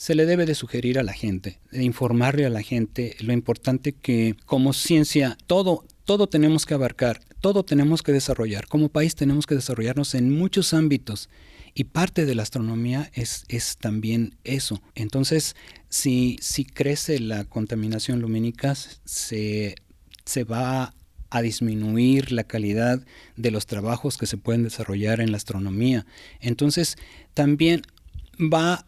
se le debe de sugerir a la gente, de informarle a la gente lo importante que como ciencia todo tenemos que abarcar, todo tenemos que desarrollar. Como país tenemos que desarrollarnos en muchos ámbitos y parte de la astronomía es también eso. Entonces, si crece la contaminación lumínica, se va a disminuir la calidad de los trabajos que se pueden desarrollar en la astronomía. Entonces, también va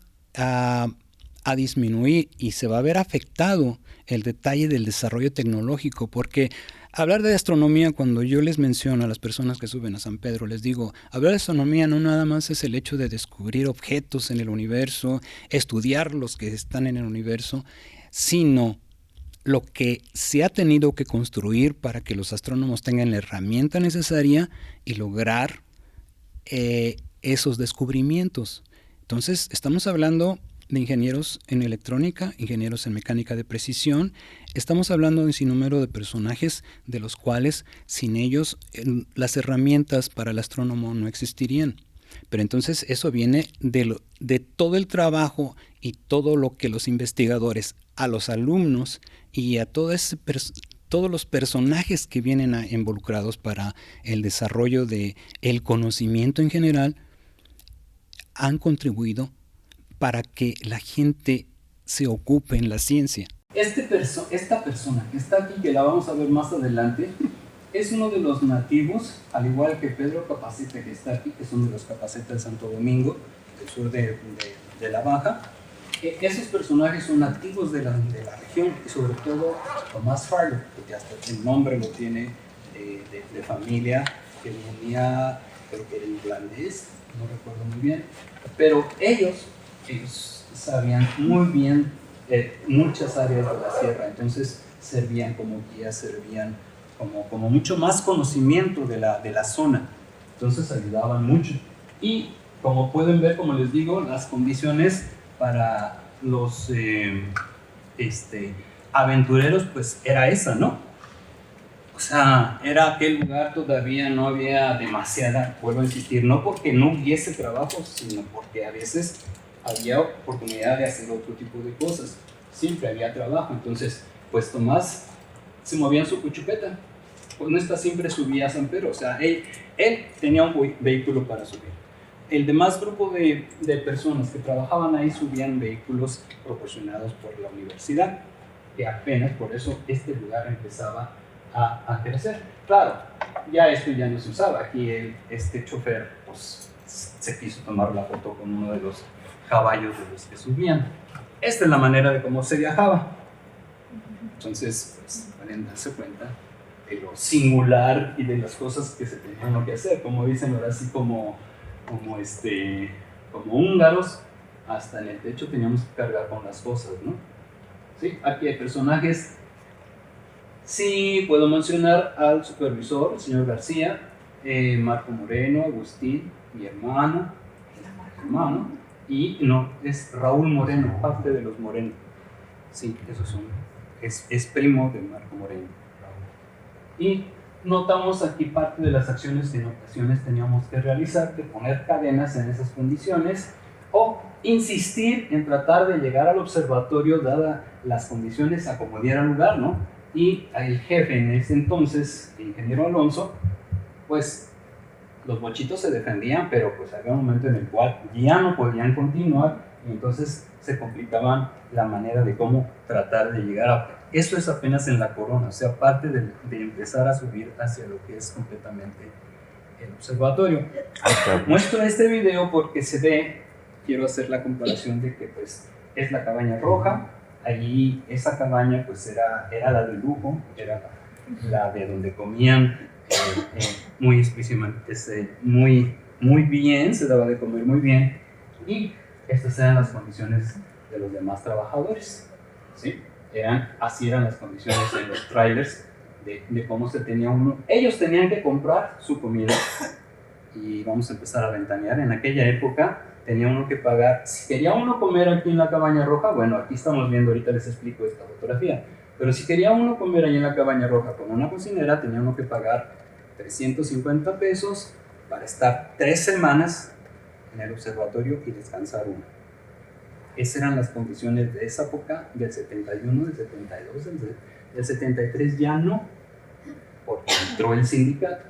a disminuir y se va a ver afectado el detalle del desarrollo tecnológico, porque hablar de astronomía, cuando yo les menciono a las personas que suben a San Pedro, les digo, hablar de astronomía no nada más es el hecho de descubrir objetos en el universo, estudiar los que están en el universo, sino lo que se ha tenido que construir para que los astrónomos tengan la herramienta necesaria y lograr esos descubrimientos. Entonces, estamos hablando de ingenieros en electrónica, ingenieros en mecánica de precisión. Estamos hablando de un sinnúmero de personajes de los cuales sin ellos las herramientas para el astrónomo no existirían. Pero entonces eso viene de todo el trabajo y todo lo que los investigadores, a los alumnos y a todos los personajes que vienen involucrados para el desarrollo del conocimiento en general han contribuido para que la gente se ocupe en la ciencia. Esta persona que está aquí, que la vamos a ver más adelante, es uno de los nativos, al igual que Pedro Capacete, que está aquí, que son de los Capacete de Santo Domingo, del sur de la Baja. Esos personajes son nativos de la región, y sobre todo Tomás Farley, porque hasta el nombre lo tiene de familia, que venía, creo que era irlandés, no recuerdo muy bien, pero ellos sabían muy bien muchas áreas de la sierra, entonces servían como guías, servían como mucho más conocimiento de la zona, entonces ayudaban mucho. Y como pueden ver, como les digo, las condiciones para los aventureros pues era esa, ¿no? O sea, era aquel lugar, todavía no había demasiada, vuelvo a insistir, no porque no hubiese trabajo, sino porque a veces había oportunidad de hacer otro tipo de cosas. Siempre había trabajo, entonces, pues Tomás se movía en su cuchupeta. Pues no está siempre subía a San Pedro, o sea, él tenía un vehículo para subir. El demás grupo de personas que trabajaban ahí subían vehículos proporcionados por la universidad, que apenas por eso este lugar empezaba a crecer. Claro, ya esto ya no se usaba. Aquí este chofer pues, se quiso tomar la foto con uno de los caballos de los que subían. Esta es la manera de cómo se viajaba. Entonces, pues, pueden darse cuenta de lo singular y de las cosas que se tenían que hacer. Como dicen ahora sí, como húngaros, hasta en el techo teníamos que cargar con las cosas, ¿no? ¿Sí? Aquí hay personajes. Sí, puedo mencionar al supervisor, el señor García, Marco Moreno, Agustín, mi hermano, y no, es Raúl Moreno, parte de los Moreno. Sí, esos son, es primo de Marco Moreno. Y notamos aquí parte de las acciones que en ocasiones teníamos que realizar, de poner cadenas en esas condiciones o insistir en tratar de llegar al observatorio dadas las condiciones a como diera lugar, ¿no? Y el jefe en ese entonces, el ingeniero Alonso, pues los bochitos se defendían, pero pues había un momento en el cual ya no podían continuar y entonces se complicaban la manera de cómo tratar de llegar a... Esto es apenas en la corona, o sea, parte de empezar a subir hacia lo que es completamente el observatorio. Muestro este video porque se ve, quiero hacer la comparación de que pues es la cabaña roja. Allí esa cabaña pues era la de lujo, era la de donde comían muy explícitamente, muy bien, se daba de comer muy bien, y estas eran las condiciones de los demás trabajadores, ¿sí? Así eran las condiciones en los trailers de cómo se tenía uno. Ellos tenían que comprar su comida y vamos a empezar a ventanear. En aquella época tenía uno que pagar, si quería uno comer aquí en la cabaña roja, bueno, aquí estamos viendo, ahorita les explico esta fotografía, pero si quería uno comer ahí en la cabaña roja con una cocinera, tenía uno que pagar 350 pesos para estar 3 semanas en el observatorio y descansar uno. Esas eran las condiciones de esa época, del 71, del 72, del 73 ya no, porque entró el sindicato.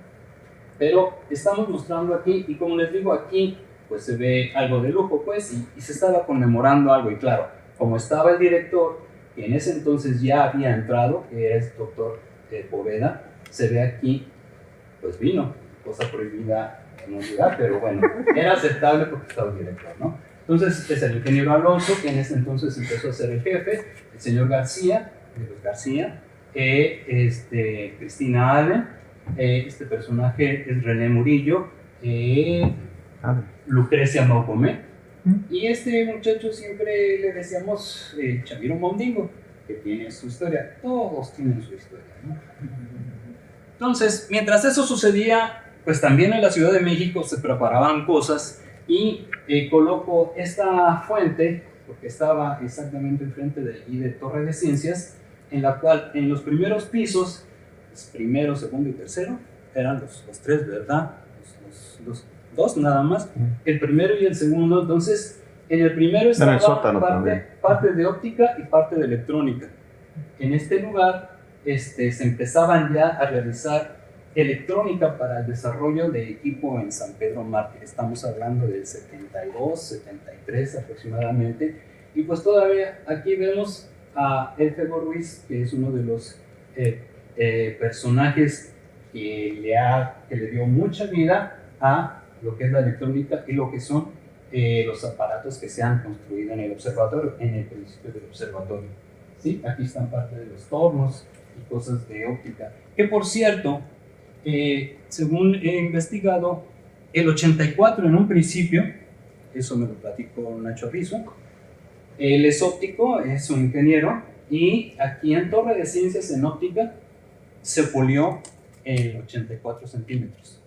Pero estamos mostrando aquí, y como les digo, aquí pues se ve algo de lujo, pues, y se estaba conmemorando algo, y claro, como estaba el director, que en ese entonces ya había entrado, que es el doctor Poveda, se ve aquí, pues vino, cosa prohibida en un lugar, pero bueno, era aceptable porque estaba el director, ¿no? Entonces es el ingeniero Alonso, que en ese entonces empezó a ser el jefe, el señor García, de los García, Cristina Allen, este personaje es René Murillo, Lucrecia Maucomé, y este muchacho siempre le decíamos Chaviro Mondingo, que tiene su historia. Todos tienen su historia, ¿no? Entonces, mientras eso sucedía, pues también en la Ciudad de México se preparaban cosas, y coloco esta fuente, porque estaba exactamente enfrente de Torre de Ciencias, en la cual en los primeros pisos, primero, segundo y tercero, eran los tres, ¿verdad? Los dos nada más, el primero y el segundo. Entonces en el primero estaba parte de óptica y parte de electrónica. En este lugar se empezaban ya a realizar electrónica para el desarrollo de equipo en San Pedro Mártir. Estamos hablando del 72, 73 aproximadamente, y pues todavía aquí vemos a Elfego Ruiz, que es uno de los personajes que le dio mucha vida a lo que es la electrónica y lo que son los aparatos que se han construido en el observatorio, en el principio del observatorio. ¿Sí? Aquí están parte de los tornos y cosas de óptica. Que por cierto, según he investigado, el 84 en un principio, eso me lo platicó Nacho Rizzo, él es óptico, es un ingeniero, y aquí en Torre de Ciencias en óptica se polió el 84 centímetros.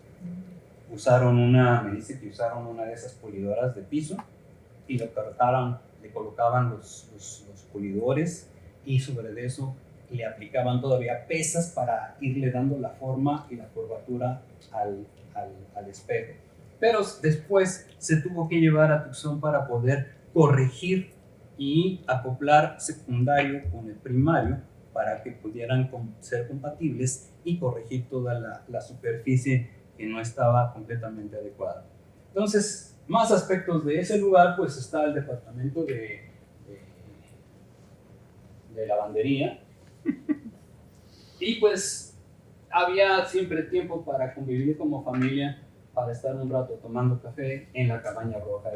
Me dice que usaron una de esas polidoras de piso y le colocaban los pulidores, y sobre eso le aplicaban todavía pesas para irle dando la forma y la curvatura al espejo. Pero después se tuvo que llevar a Tucson para poder corregir y acoplar secundario con el primario para que pudieran ser compatibles y corregir toda la superficie que no estaba completamente adecuada. Entonces, más aspectos de ese lugar, pues está el departamento de lavandería, y pues había siempre tiempo para convivir como familia, para estar un rato tomando café en la cabaña roja.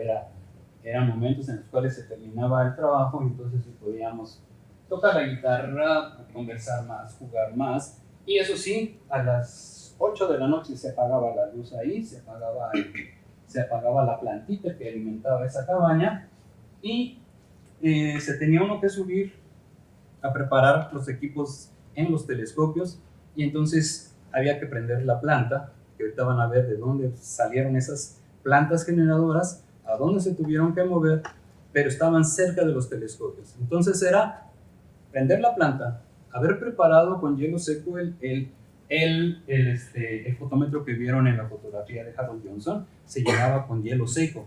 Eran momentos en los cuales se terminaba el trabajo, y entonces podíamos tocar la guitarra, conversar más, jugar más, y eso sí, a las 8 de la noche se apagaba la luz ahí, se apagaba la plantita que alimentaba esa cabaña, y se tenía uno que subir a preparar los equipos en los telescopios, y entonces había que prender la planta, que ahorita van a ver de dónde salieron esas plantas generadoras, a dónde se tuvieron que mover, pero estaban cerca de los telescopios. Entonces era prender la planta, haber preparado con hielo seco el fotómetro que vieron en la fotografía de Harold Johnson, se llenaba con hielo seco.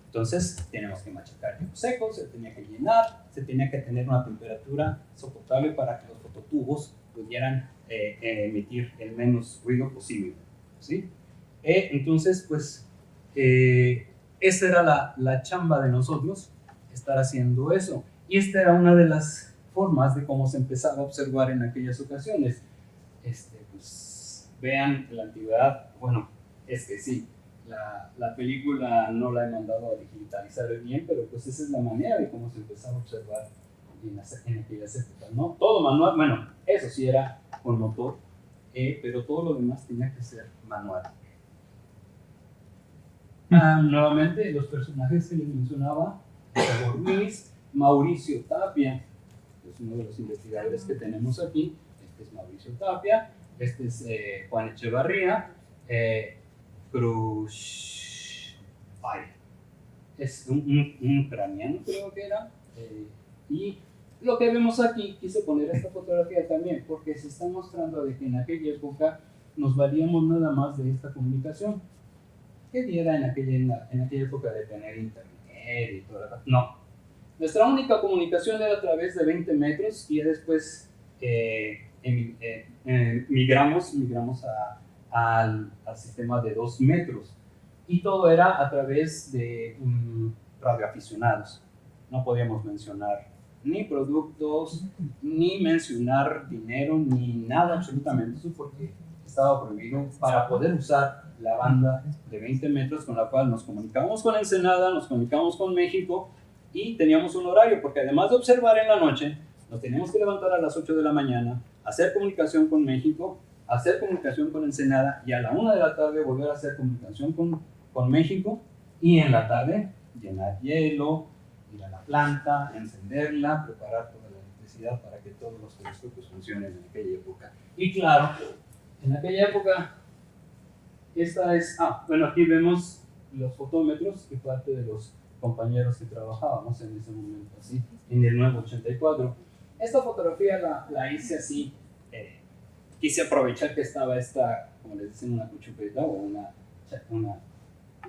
Entonces tenemos que machacar hielo seco, se tenía que llenar, se tenía que tener una temperatura soportable para que los fototubos pudieran emitir el menos ruido posible, ¿sí? Entonces, pues, esa era la chamba de nosotros, estar haciendo eso. Y esta era una de las formas de cómo se empezaba a observar en aquellas ocasiones. Pues, vean la antigüedad, bueno, sí, la película no la he mandado a digitalizar bien, pero pues esa es la manera de cómo se empezaba a observar en aquellas épocas, ¿no? Todo manual, bueno, eso sí era con motor, pero todo lo demás tenía que ser manual. Nuevamente, los personajes que les mencionaba, Elfego Ruiz, Mauricio Tapia, que es uno de los investigadores que tenemos aquí. Este es Mauricio Tapia, este es Juan Echevarría, Cruz, es un ucraniano, creo que era, y lo que vemos aquí, quise poner esta fotografía también, porque se está mostrando de que en aquella época nos valíamos nada más de esta comunicación. ¿Qué diera en aquella época de tener internet y todo eso? No, Nuestra única comunicación era a través de 20 metros y después migramos al sistema de 2 metros. Y todo era a través de radioaficionados. No podíamos mencionar ni productos, ni mencionar dinero, ni nada absolutamente. Eso porque estaba prohibido para poder usar la banda de 20 metros con la cual nos comunicábamos con Ensenada, nos comunicábamos con México y teníamos un horario, porque además de observar en la noche, nos teníamos que levantar a las 8 de la mañana, hacer comunicación con México, hacer comunicación con Ensenada y a la 1 de la tarde volver a hacer comunicación con México y en la tarde llenar hielo, ir a la planta, encenderla, preparar toda la electricidad para que todos los telescopios funcionen en aquella época. Y claro, en aquella época, bueno, aquí vemos los fotómetros y parte de los compañeros que trabajábamos en ese momento, así, en el 984. Esta fotografía la hice así, quise aprovechar que estaba como les dicen, una cuchupeta o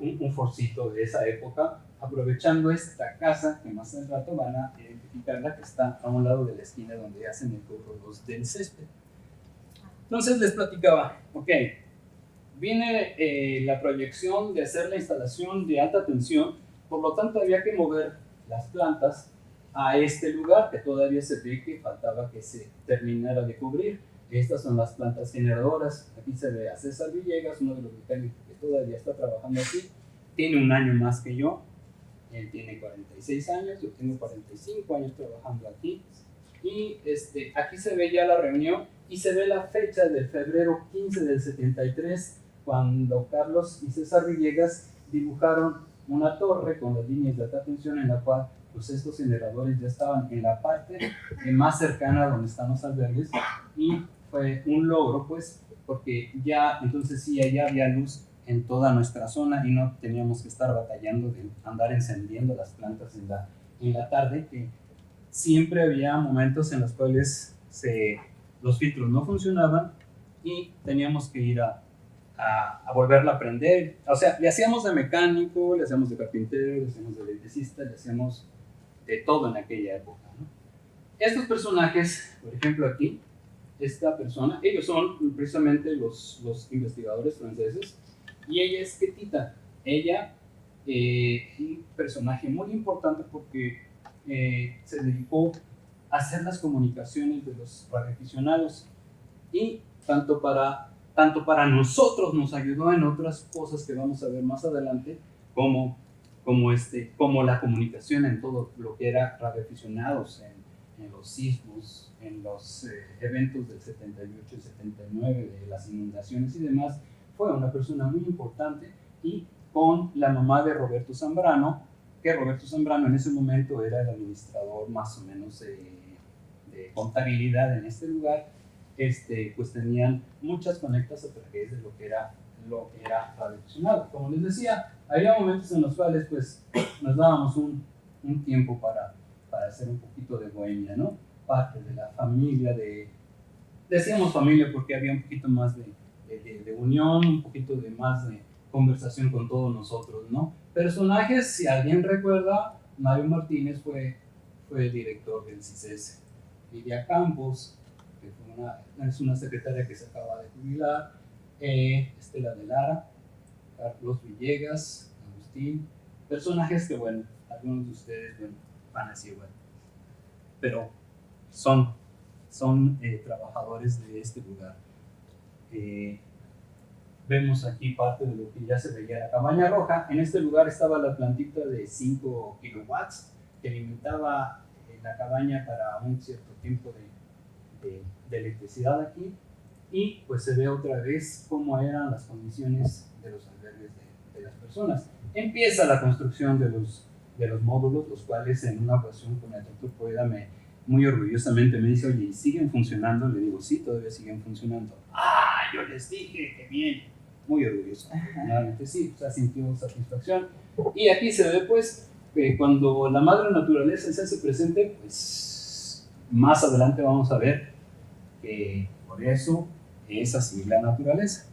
un forcito de esa época, aprovechando esta casa que más al rato van a identificarla, que está a un lado de la esquina donde hacen el cobro del césped. Entonces les platicaba, ok, viene la proyección de hacer la instalación de alta tensión, por lo tanto había que mover las plantas a este lugar que todavía se ve que faltaba que se terminara de cubrir. Estas son las plantas generadoras. Aquí se ve a César Villegas, uno de los mecánicos que todavía está trabajando aquí. Tiene un año más que yo. Él tiene 46 años, yo tengo 45 años trabajando aquí. Y aquí se ve ya la reunión y se ve la fecha de febrero 15 del 73, cuando Carlos y César Villegas dibujaron una torre con las líneas de alta tensión en la cual pues estos generadores ya estaban en la parte más cercana a donde están los albergues, y fue un logro pues porque ya entonces sí, ya había luz en toda nuestra zona y no teníamos que estar batallando de andar encendiendo las plantas en la tarde, que siempre había momentos en los cuales los filtros no funcionaban y teníamos que ir a volverla a aprender. O sea, le hacíamos de mecánico, le hacíamos de carpintero, le hacíamos de electricista, le hacíamos de todo en aquella época, ¿no? Estos personajes, por ejemplo aquí, esta persona, ellos son precisamente los investigadores franceses, y ella es Ketita. Ella, un personaje muy importante porque se dedicó a hacer las comunicaciones de los radioaficionados, y tanto para nosotros nos ayudó en otras cosas que vamos a ver más adelante, como la comunicación en todo lo que era radioaficionados, en los sismos, en los eventos del 78 y 79, de las inundaciones y demás. Fue una persona muy importante, y con la mamá de Roberto Zambrano, que Roberto Zambrano en ese momento era el administrador más o menos de contabilidad en este lugar, pues tenían muchas conectas a través de lo que era radioaficionado. Como les decía, había momentos en los cuales pues nos dábamos un tiempo para hacer un poquito de bohemia, ¿no? Parte de la familia, decíamos familia porque había un poquito más de unión, un poquito de más de conversación con todos nosotros, ¿no? Personajes, si alguien recuerda, Mario Martínez fue el director del CICES. Lidia Campos, que es una secretaria que se acaba de jubilar, Estela de Lara, Carlos Villegas, Agustín, personajes que, bueno, algunos de ustedes, bueno, van a decir, bueno, pero son trabajadores de este lugar. Vemos aquí parte de lo que ya se veía la cabaña roja. En este lugar estaba la plantita de 5 kilowatts que alimentaba la cabaña para un cierto tiempo de electricidad aquí, y pues se ve otra vez cómo eran las condiciones de los albergues de las personas. Empieza la construcción de los módulos, los cuales en una ocasión con el doctor Poeda muy orgullosamente me dice, oye, ¿y siguen funcionando? Le digo, sí, todavía siguen funcionando. ¡Ah, yo les dije que bien! Muy orgulloso. Realmente sí, o sea, sintió satisfacción. Y aquí se ve pues que cuando la madre naturaleza se hace presente, pues más adelante vamos a ver que por eso es así la naturaleza.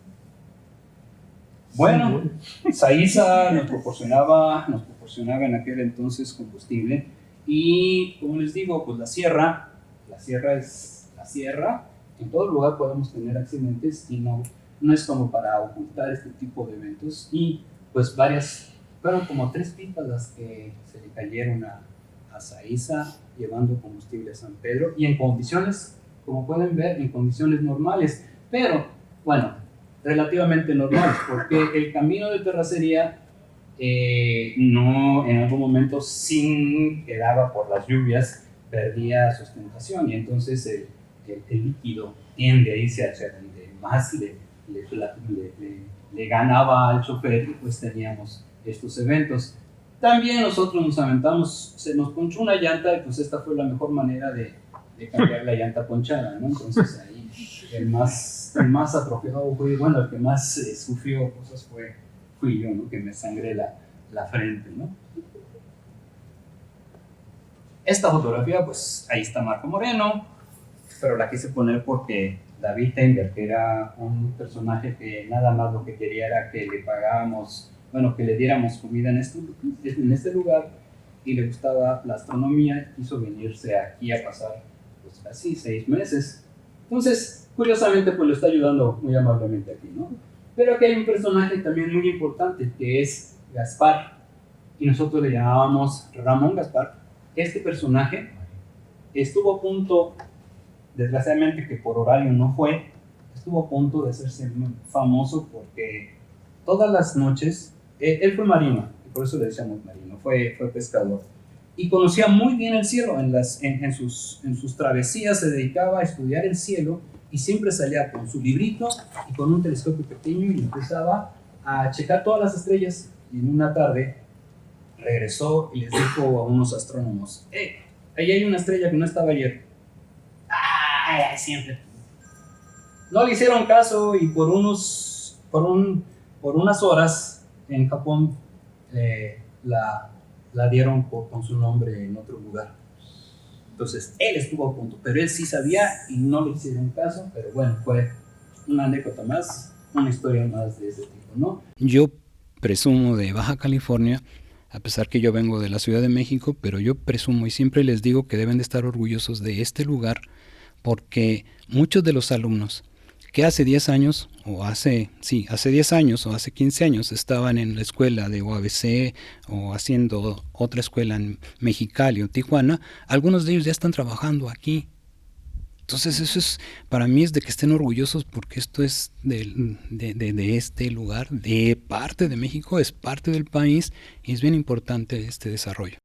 Bueno, Saiza nos proporcionaba en aquel entonces combustible, Y como les digo, pues la sierra es la sierra, en todo lugar podemos tener accidentes y no es como para ocultar este tipo de eventos. Y pues fueron como 3 pipas las que se le cayeron a Saiza llevando combustible a San Pedro y en condiciones, como pueden ver, en condiciones normales, pero bueno, relativamente normales, porque el camino de terracería no, en algún momento, sin quedaba por las lluvias, perdía sustentación y entonces el líquido tiende a irse hacia donde más le ganaba al chofer y pues teníamos estos eventos. También nosotros nos aventamos, se nos ponchó una llanta y pues esta fue la mejor manera de cambiar la llanta ponchada, ¿no? Entonces ahí el más atrofiado fue, bueno, el que más sufrió cosas fui yo, ¿no? Que me sangré la frente, ¿no? Esta fotografía, pues ahí está Marco Moreno, pero la quise poner porque David Tenber, que era un personaje que nada más lo que quería era que le pagáramos, bueno, que le diéramos comida en este lugar, y le gustaba la astronomía, quiso venirse aquí a pasar pues casi 6 meses. Entonces, curiosamente, pues lo está ayudando muy amablemente aquí, ¿no? Pero aquí hay un personaje también muy importante, que es Gaspar, y nosotros le llamábamos Ramón Gaspar. Este personaje estuvo a punto, desgraciadamente que por horario no fue, estuvo a punto de hacerse famoso porque todas las noches, él fue marino, y por eso le decíamos marino, fue pescador, y conocía muy bien el cielo. En sus travesías se dedicaba a estudiar el cielo y siempre salía con su librito y con un telescopio pequeño y empezaba a checar todas las estrellas. Y en una tarde regresó y les dijo a unos astrónomos: ahí hay una estrella que no estaba ayer. Siempre. No le hicieron caso y por unas horas en Japón la dieron con su nombre en otro lugar. Entonces él estuvo a punto, pero él sí sabía y no le hicieron caso. Pero bueno, fue una anécdota más, una historia más de ese tipo, ¿no? Yo presumo de Baja California, a pesar que yo vengo de la Ciudad de México, pero yo presumo y siempre les digo que deben de estar orgullosos de este lugar, porque muchos de los alumnos que hace 10 años, hace 10 años o hace 15 años estaban en la escuela de UABC o haciendo otra escuela en Mexicali o Tijuana, algunos de ellos ya están trabajando aquí. Entonces eso es, para mí es de que estén orgullosos, porque esto es de este lugar, de parte de México, es parte del país y es bien importante este desarrollo.